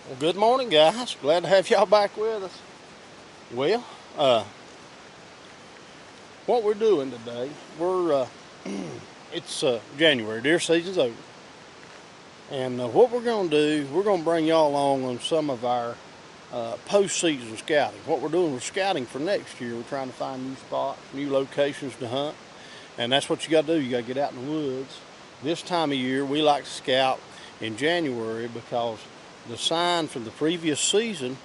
Well, good morning, guys. Glad to have y'all back with us. Well, what we're doing today, it's January, deer season's over, and what we're going to do, we're going to bring y'all along on some of our post-season scouting. What we're doing, we're scouting for next year. We're trying to find new spots, new locations to hunt, and that's what you got to do. You got to get out in the woods. This time of year, we like to scout in January because the sign from the previous season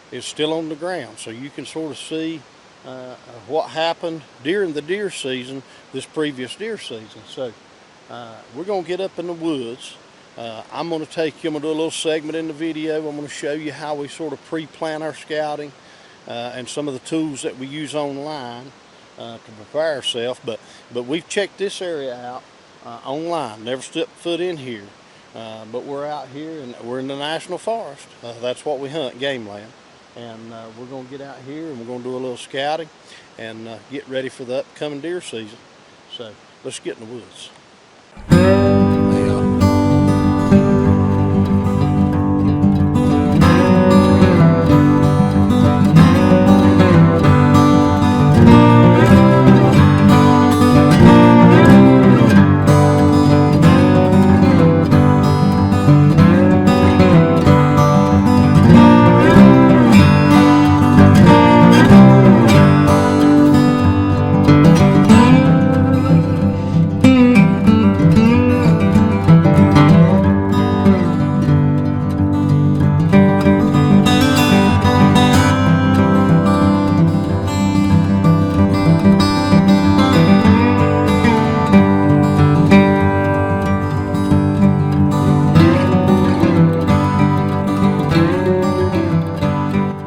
is still on the ground, so you can sort of see what happened during the deer season, this previous deer season. So we're going to get up in the woods. I'm going to take you, I'm going to do a little segment in the video. I'm going to show you how we sort of pre-plan our scouting and some of the tools that we use online to prepare ourselves. But we've checked this area out online, never stepped foot in here. But we're out here and we're in the national forest. That's what we hunt, game land. And we're going to get out here and we're going to do a little scouting and get ready for the upcoming deer season. So let's get in the woods.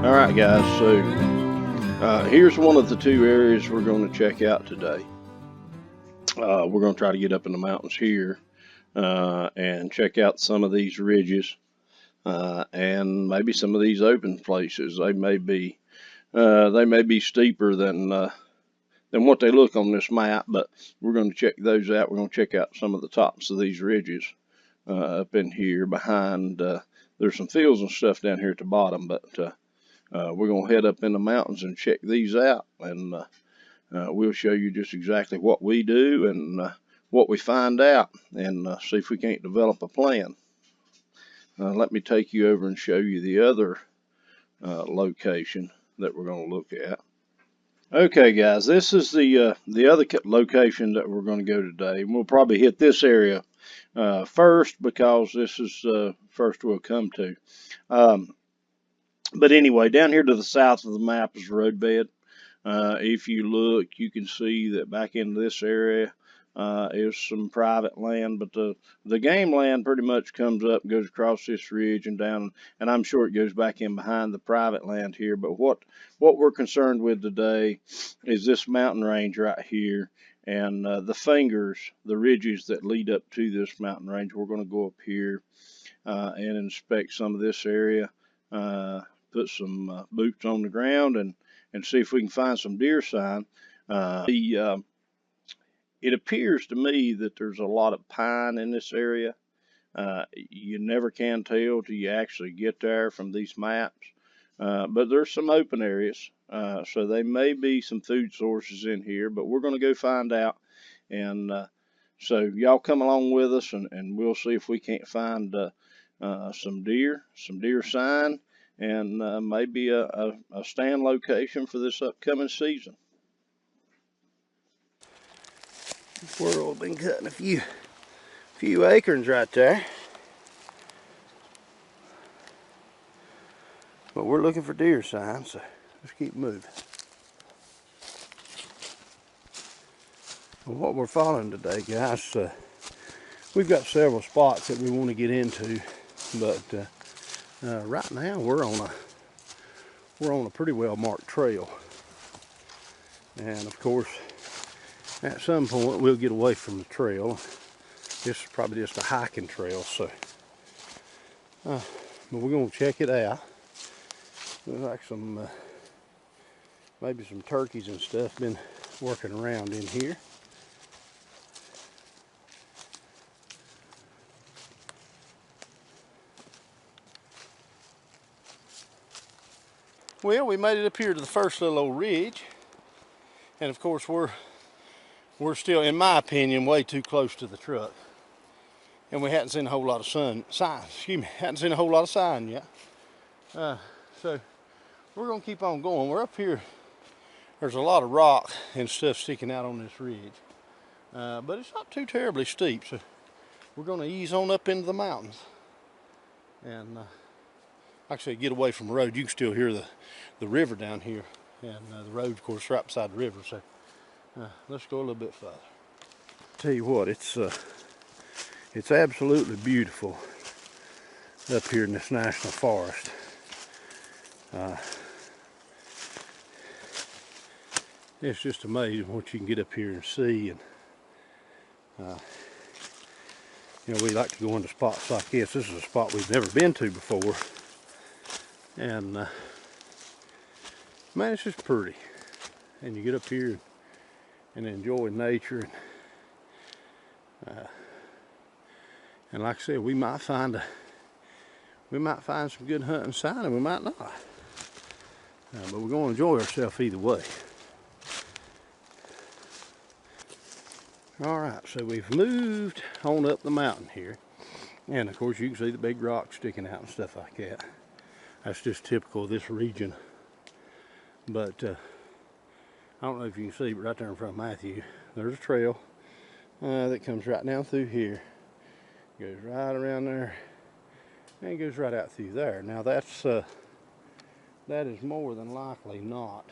All right, guys, so here's one of the two areas we're going to check out today. We're going to try to get up in the mountains here and check out some of these ridges and maybe some of these open places. They may be steeper than what they look on this map, but we're going to check those out. We're going to check out some of the tops of these ridges up in here behind. There's some fields and stuff down here at the bottom, but we're going to head up in the mountains and check these out, and we'll show you just exactly what we do and what we find out, and see if we can't develop a plan. Let me take you over and show you the other location that we're going to look at. Okay, guys, this is the other location that we're going to go today. We'll probably hit this area first because this is first we'll come to. But anyway, down here to the south of the map is roadbed. If you look, you can see that back in this area is some private land, but the game land pretty much comes up, goes across this ridge and down, and I'm sure it goes back in behind the private land here. But what we're concerned with today is this mountain range right here, and the fingers, the ridges that lead up to this mountain range. We're going to go up here and inspect some of this area. Put some boots on the ground and see if we can find some deer sign. It appears to me that there's a lot of pine in this area. You never can tell till you actually get there from these maps. But there's some open areas, so they may be some food sources in here, but we're going to go find out. And so y'all come along with us, and we'll see if we can't find some deer sign, and maybe a stand location for this upcoming season. Squirrel been cutting a few acorns right there, but we're looking for deer sign, so let's keep moving. Well, what we're following today, guys, we've got several spots that we want to get into, but right now we're on a pretty well marked trail, and of course at some point we'll get away from the trail. This is probably just a hiking trail, so but we're going to check it out. Looks like some maybe some turkeys and stuff been working around in here. Well, we made it up here to the first little old ridge, and of course we're still, in my opinion, way too close to the truck, and we hadn't seen a whole lot of sign. Hadn't seen a whole lot of sign yet. So we're gonna keep on going. We're up here. There's a lot of rock and stuff sticking out on this ridge, but it's not too terribly steep. So we're gonna ease on up into the mountains, and like I said, get away from the road. You can still hear the river down here, and the road, of course, right beside the river. So let's go a little bit further. Tell you what, it's absolutely beautiful up here in this national forest. It's just amazing what you can get up here and see, and you know, we like to go into spots like this. This is a spot we've never been to before, and man, it's just pretty. And you get up here and enjoy nature, and like I said, we might find some good hunting sign, and we might not. But we're going to enjoy ourselves either way. All right, so we've moved on up the mountain here, and of course you can see the big rocks sticking out and stuff like that. That's just typical of this region. But I don't know if you can see, but right there in front of Matthew, there's a trail that comes right down through here, goes right around there, and goes right out through there. Now that is more than likely not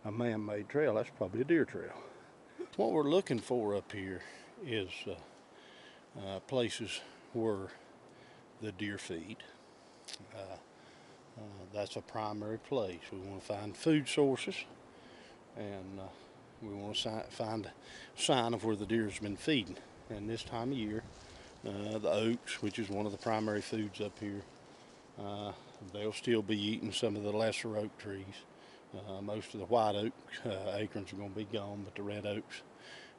a man-made trail. That's probably a deer trail. What we're looking for up here is places where the deer feed. That's a primary place. We want to find food sources, and we want to find a sign of where the deer has been feeding. And this time of year, the oaks, which is one of the primary foods up here, they'll still be eating some of the lesser oak trees. Most of the white oak acorns are going to be gone, but the red oaks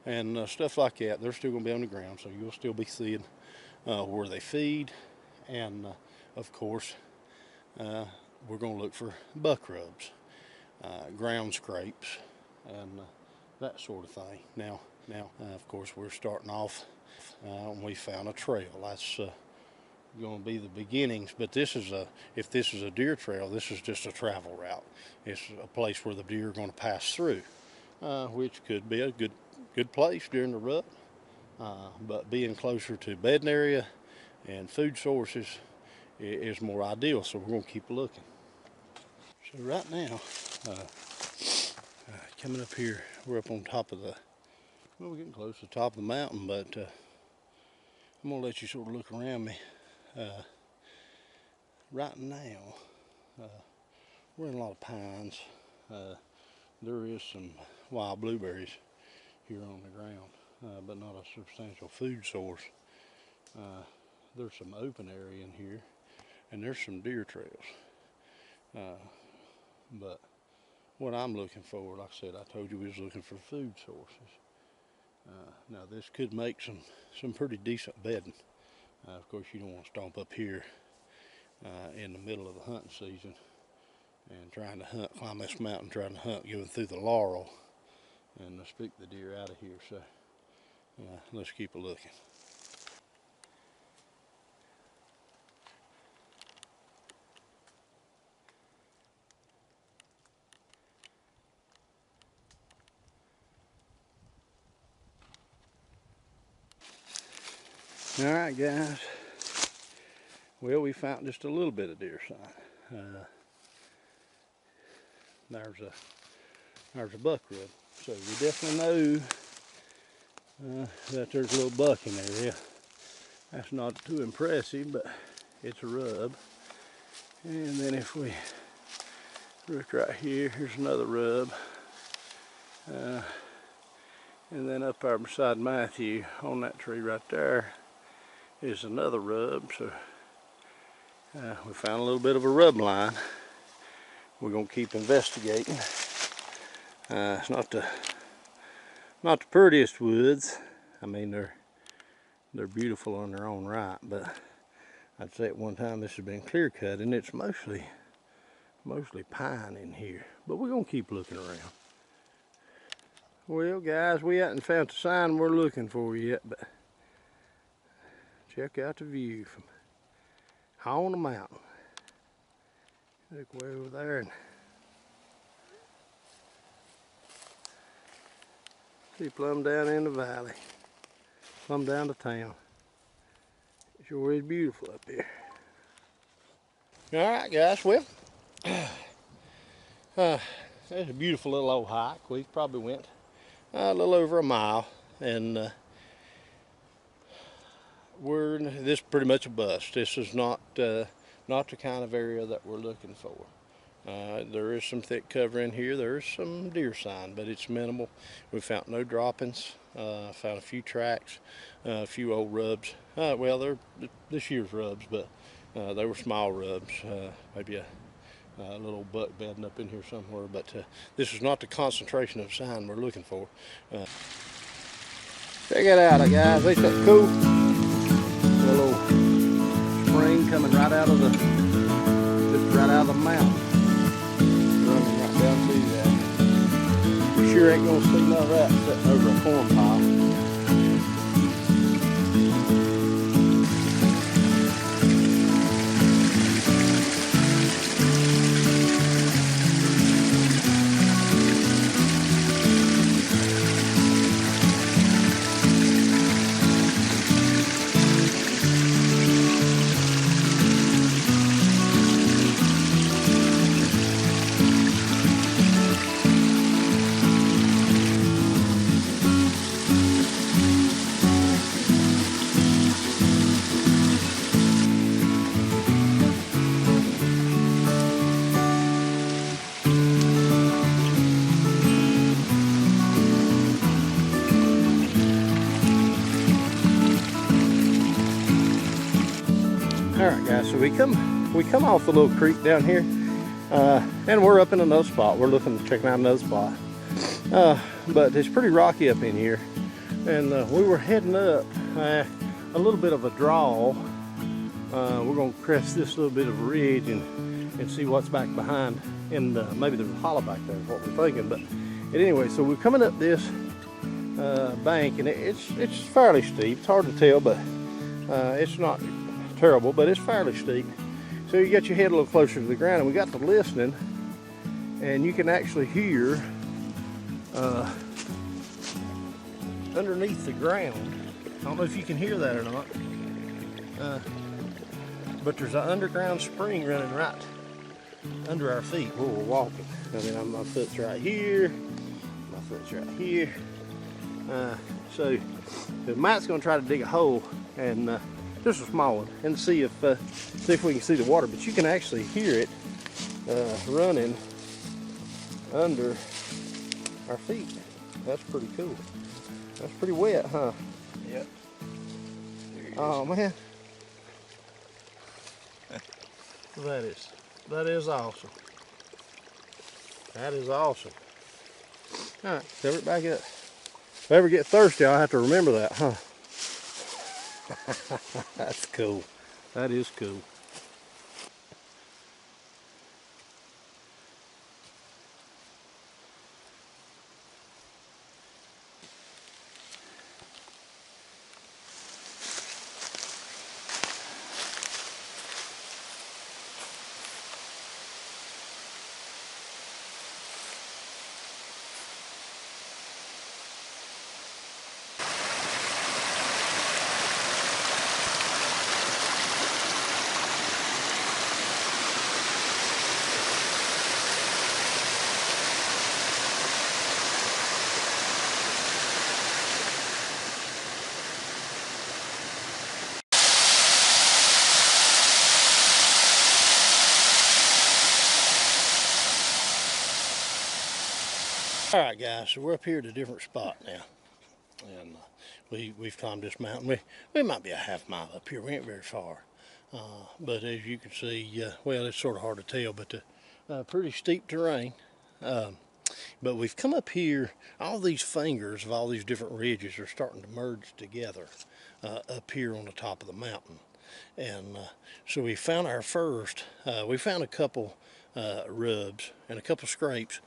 and stuff like that, they're still going to be on the ground, so you'll still be seeing where they feed. And of course, we're going to look for buck rubs, ground scrapes, and that sort of thing. Now, of course, we're starting off, and we found a trail. That's going to be the beginnings, but if this is a deer trail, this is just a travel route. It's a place where the deer are going to pass through, which could be a good place during the rut, but being closer to bedding area and food sources is more ideal, so we're going to keep looking. So right now, coming up here, we're up on top of we're getting close to the top of the mountain, but I'm going to let you sort of look around me. Right now, we're in a lot of pines. There is some wild blueberries here on the ground, but not a substantial food source. There's some open area in here, and there's some deer trails. But what I'm looking for, like I said, I told you we was looking for food sources. Now this could make some pretty decent bedding. Of course, you don't want to stomp up here in the middle of the hunting season and trying to climb this mountain, trying to hunt, going through the laurel, and speak the deer out of here. So let's keep a looking. All right, guys. Well, we found just a little bit of deer sign. There's a buck rub, so we definitely know that there's a little buck in the area. That's not too impressive, but it's a rub. And then if we look right here, here's another rub. And then up there beside Matthew on that tree right there is another rub. So we found a little bit of a rub line. We're gonna keep investigating. It's not the prettiest woods. I mean, they're beautiful in their own right, but I'd say at one time this has been clear cut, and it's mostly mostly pine in here, but we're gonna keep looking around. Well, guys, we haven't found the sign we're looking for yet, but check out the view from high on the mountain. Look way over there and see plumb down in the valley, plumb down to town. It sure is beautiful up here. All right, guys, well, that's a beautiful little old hike. We probably went a little over a mile, and this is pretty much a bust. This is not the kind of area that we're looking for. There is some thick cover in here. There is some deer sign, but it's minimal. We found no droppings. Found a few tracks, a few old rubs. Well, they're this year's rubs, but they were small rubs. Maybe a little buck bedding up in here somewhere. But this is not the concentration of sign we're looking for. Check it out, guys. Ain't that cool? A little spring coming right out of the mountain. Running right down through that. We sure ain't gonna see none of that sitting over a corn pile. Alright guys, so we come off the little creek down here, and we're up in another spot. We're looking to check out another spot, but it's pretty rocky up in here, and we were heading up a little bit of a draw. We're going to crest this little bit of a ridge and see what's back behind, and maybe there's a hollow back there is what we're thinking. But anyway, so we're coming up this bank, and it's fairly steep. It's hard to tell, but it's not terrible, but it's fairly steep. So you get your head a little closer to the ground, and we got to listening, and you can actually hear underneath the ground. I don't know if you can hear that or not, but there's an underground spring running right under our feet where we're walking. I mean, my foot's right here, my foot's right here. So Matt's going to try to dig a hole, and just a small one, and see if we can see the water. But you can actually hear it running under our feet. That's pretty cool. That's pretty wet, huh? Yep. Oh man, that is awesome. That is awesome. All right, cover it back up. If I ever get thirsty, I'll have to remember that, huh? That's cool. That is cool. All right, guys, so we're up here at a different spot now, and we've climbed this mountain. We might be a half mile up here. We ain't very far, but as you can see, well, it's sort of hard to tell, but pretty steep terrain. But we've come up here. All these fingers of all these different ridges are starting to merge together up here on the top of the mountain, and so we found our first. We found a couple rubs and a couple scrapes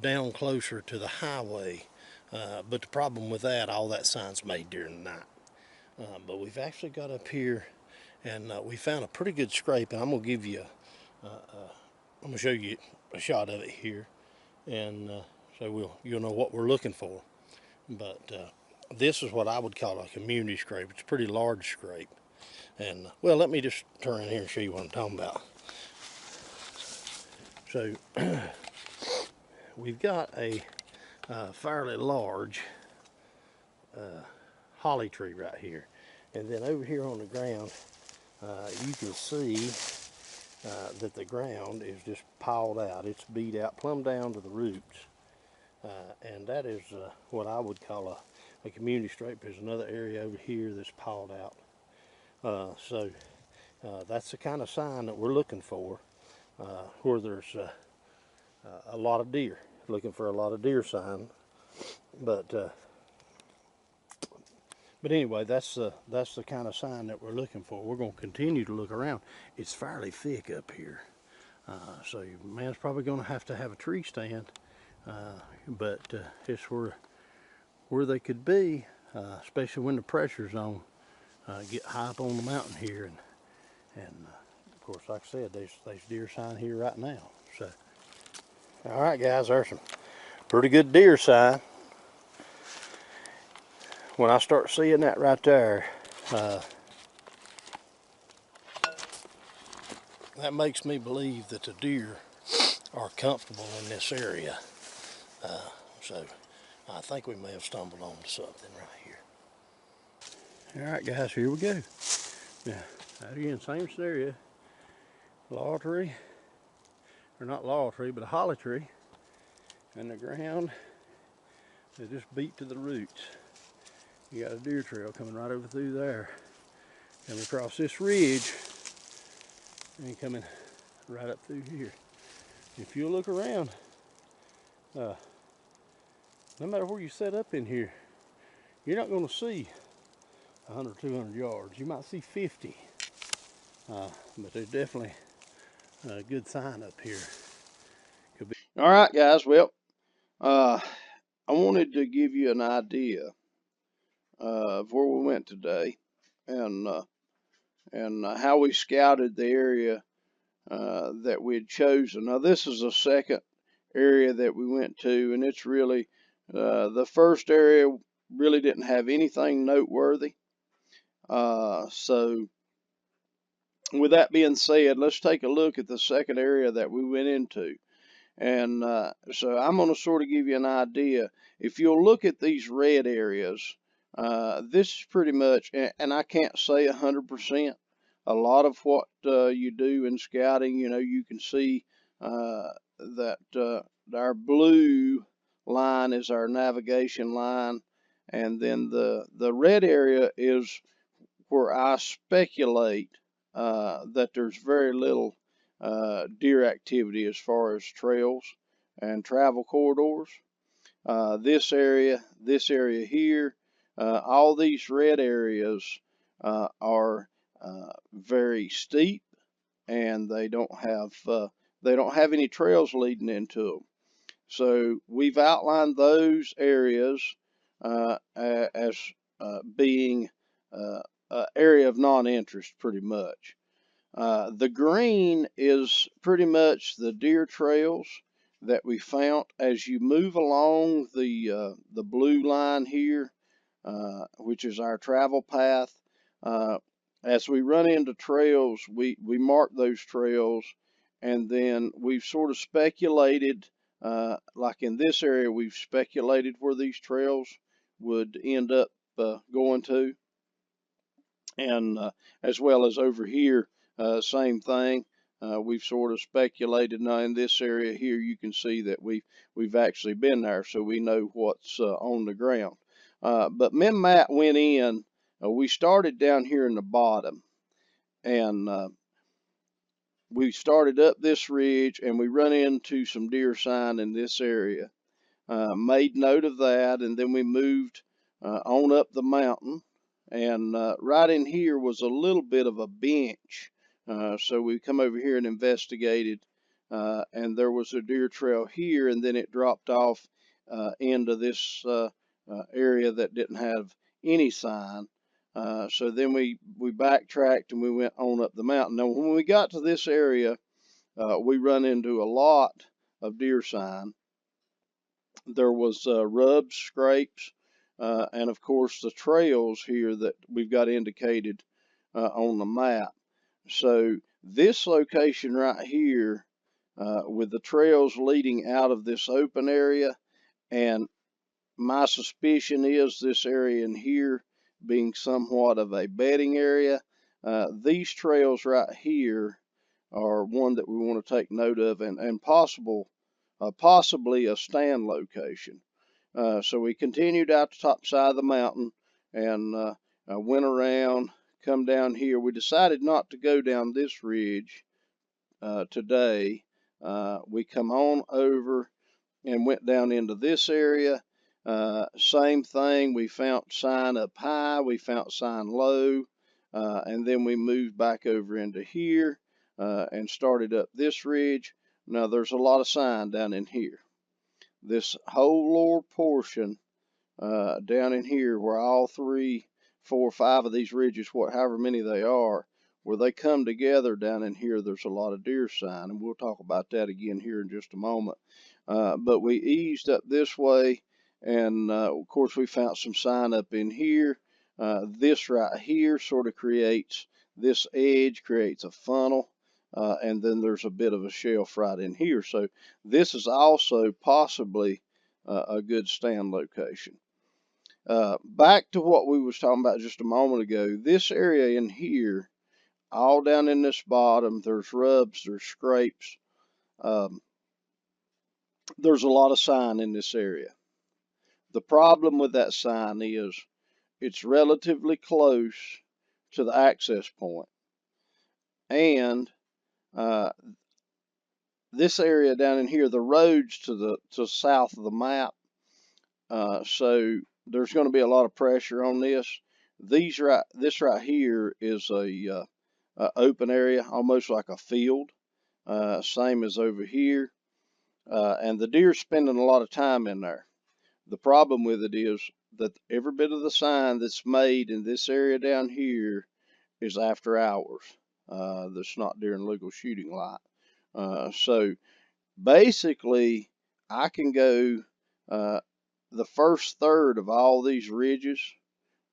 down closer to the highway. But the problem with that, all that sign's made during the night. But we've actually got up here, and we found a pretty good scrape, and I'm gonna give you, I'm gonna show you a shot of it here, and so you'll know what we're looking for. But this is what I would call a community scrape. It's a pretty large scrape, and well, let me just turn in here and show you what I'm talking about. So we've got a fairly large holly tree right here, and then over here on the ground you can see that the ground is just piled out. It's beat out plumb down to the roots, and that is what I would call a community scrape. There's another area over here that's piled out. So that's the kind of sign that we're looking for, where there's a lot of deer. Looking for a lot of deer sign, but anyway, that's the kind of sign that we're looking for. We're going to continue to look around. It's fairly thick up here, so man's probably going to have a tree stand, but it's where they could be, especially when the pressure's on. Get high up on the mountain here, and of course, like I said, there's deer sign here right now. So, all right, guys, there's some pretty good deer sign. When I start seeing that right there, that makes me believe that the deer are comfortable in this area. So I think we may have stumbled onto something right here. All right, guys, here we go. Yeah, out again, same scenario. Laurel tree, or not laurel tree, but a holly tree, and the ground is just beat to the roots. You got a deer trail coming right over through there, coming across this ridge, and coming right up through here. If you look around, no matter where you set up in here, you're not going to see 100, 200 yards. You might see 50, but there's definitely a good sign up here. Could be. All right, guys. Well, I wanted to give you an idea of where we went today, and how we scouted the area that we had chosen. Now, this is the second area that we went to, and it's really the first area really didn't have anything noteworthy. So, with that being said, let's take a look at the second area that we went into. And so I'm going to sort of give you an idea. If you'll look at these red areas, this is pretty much, and I can't say 100%. A lot of what you do in scouting, you can see that our blue line is our navigation line, and then the red area is where I speculate that there's very little deer activity as far as trails and travel corridors. This area here, all these red areas are very steep, and they don't have any trails leading into them. So we've outlined those areas as being an area of non-interest, pretty much. The green is pretty much the deer trails that we found as you move along the blue line here, which is our travel path. As we run into trails, we mark those trails, and then we've sort of speculated, like in this area, we've speculated where these trails would end up going to, and as well as over here. Same thing. We've sort of speculated. Now in this area here, you can see that we've actually been there, so we know what's on the ground. But me and Matt went in. We started down here in the bottom, and we started up this ridge, and we run into some deer sign in this area. Made note of that, and then we moved on up the mountain, and right in here was a little bit of a bench. So we come over here and investigated and there was a deer trail here, and then it dropped off into this area that didn't have any sign. So then we backtracked and we went on up the mountain. Now, when we got to this area, we run into a lot of deer sign. There was rubs, scrapes, and of course the trails here that we've got indicated on the map. So this location right here, with the trails leading out of this open area, and my suspicion is this area in here being somewhat of a bedding area. These trails right here are one that we want to take note of, and possibly a stand location. So we continued out the top side of the mountain and went around, come down here. We decided not to go down this ridge today. We come on over and went down into this area. Same thing, we found sign up high, we found sign low, and then we moved back over into here and started up this ridge. Now there's a lot of sign down in here. This whole lower portion down in here where all 3, 4, 5 of these ridges, however many they are, where they come together down in here, there's a lot of deer sign, and we'll talk about that again here in just a moment. But we eased up this way, and of course we found some sign up in here. This right here sort of creates, this edge creates a funnel, and then there's a bit of a shelf right in here. So this is also possibly a good stand location. Back to what we was talking about just a moment ago, this area in here, all down in this bottom, there's rubs, there's scrapes. There's a lot of sign in this area. The problem with that sign is it's relatively close to the access point. And this area down in here, the road's to the south of the map. So there's going to be a lot of pressure on this. This right here is a open area, almost like a field. Same as over here. And the deer's spending a lot of time in there. The problem with it is that every bit of the sign that's made in this area down here is after hours. That's not during legal shooting light. So basically, I can go the first third of all these ridges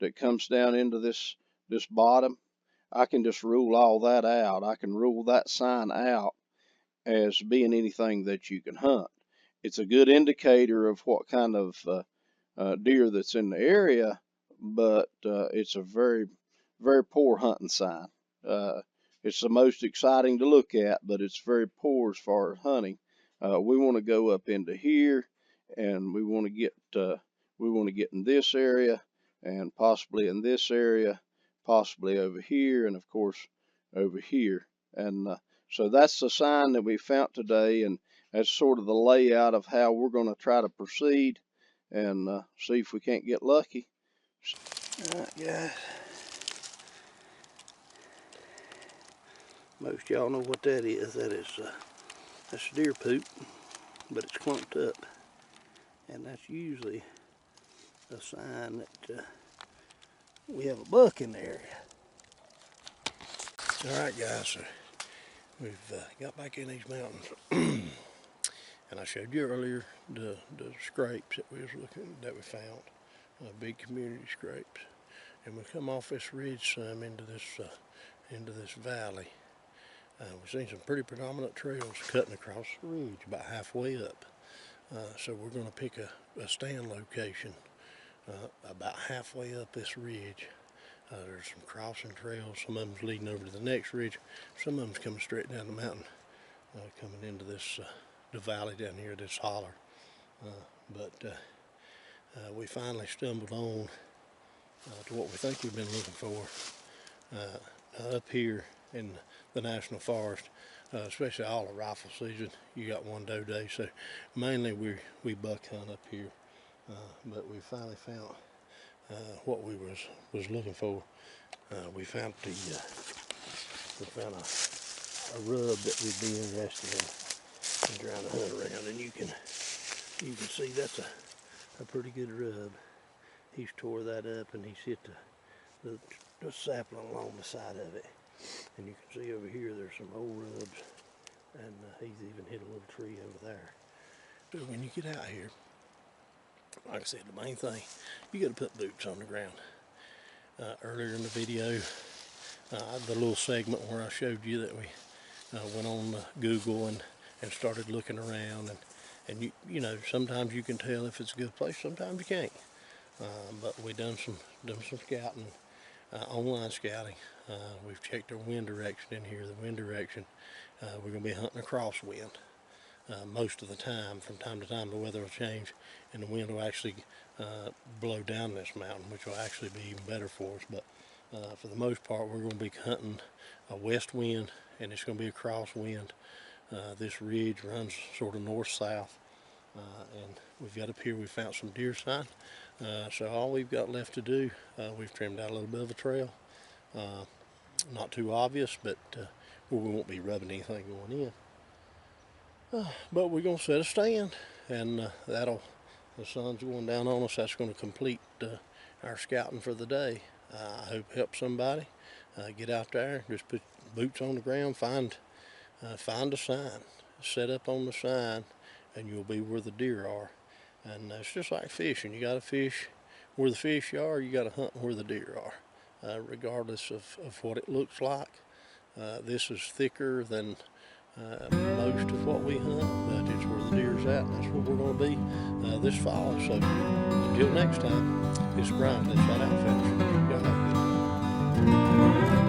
that comes down into this bottom. I can just rule all that out. I can rule that sign out as being anything that you can hunt. It's a good indicator of what kind of deer that's in the area, but it's a very, very poor hunting sign. It's the most exciting to look at, but it's very poor as far as hunting. We want to go up into here, and we want to get in this area, and possibly in this area, possibly over here, and of course over here. And so that's the sign that we found today, and that's sort of the layout of how we're going to try to proceed and see if we can't get lucky. All right, guys. Most y'all know what that is. That's deer poop, but it's clumped up, and that's usually a sign that we have a buck in the area. All right, guys. So we've got back in these mountains, and I showed you earlier the scrapes that we found, big community scrapes, and we come off this ridge some into this valley. We've seen some pretty predominant trails cutting across the ridge about halfway up. So we're going to pick a stand location about halfway up this ridge. There's some crossing trails. Some of them's leading over to the next ridge. Some of them's coming straight down the mountain, coming into this the valley down here, this holler. But we finally stumbled on to what we think we've been looking for up here in the national forest, especially all the rifle season. You got one doe day, so mainly we buck hunt up here. But we finally found what we was looking for. We found a rub that we'd be interested in. and trying to hunt around, and you can see that's a pretty good rub. He's tore that up, and he's hit the sapling along the side of it. And you can see over here there's some old rubs, and he's even hit a little tree over there. So when you get out here, like I said, the main thing, you got to put boots on the ground. Earlier in the video, the little segment where I showed you that we went on Google and started looking around, and you know, sometimes you can tell if it's a good place, sometimes you can't. But we done some scouting, online scouting. We've checked our wind direction in here. The wind direction, we're going to be hunting a crosswind most of the time. From time to time, the weather will change, and the wind will actually blow down this mountain, which will actually be even better for us. But for the most part, we're going to be hunting a west wind, and it's going to be a crosswind. This ridge runs sort of north-south, and we've got up here, we found some deer sign. So all we've got left to do, we've trimmed out a little bit of a trail. Not too obvious, but where we won't be rubbing anything going in. But we're going to set a stand, and the sun's going down on us. That's going to complete our scouting for the day. I hope it helps somebody. Get out there, just put boots on the ground, find a sign, set up on the sign, and you'll be where the deer are. And it's just like fishing. You got to fish where the fish are. You got to hunt where the deer are, regardless of what it looks like. This is thicker than most of what we hunt, but it's where the deer's at, and that's where we're going to be this fall. So until next time, it's Brian, Cliffside Outfitters. Y'all have a good one.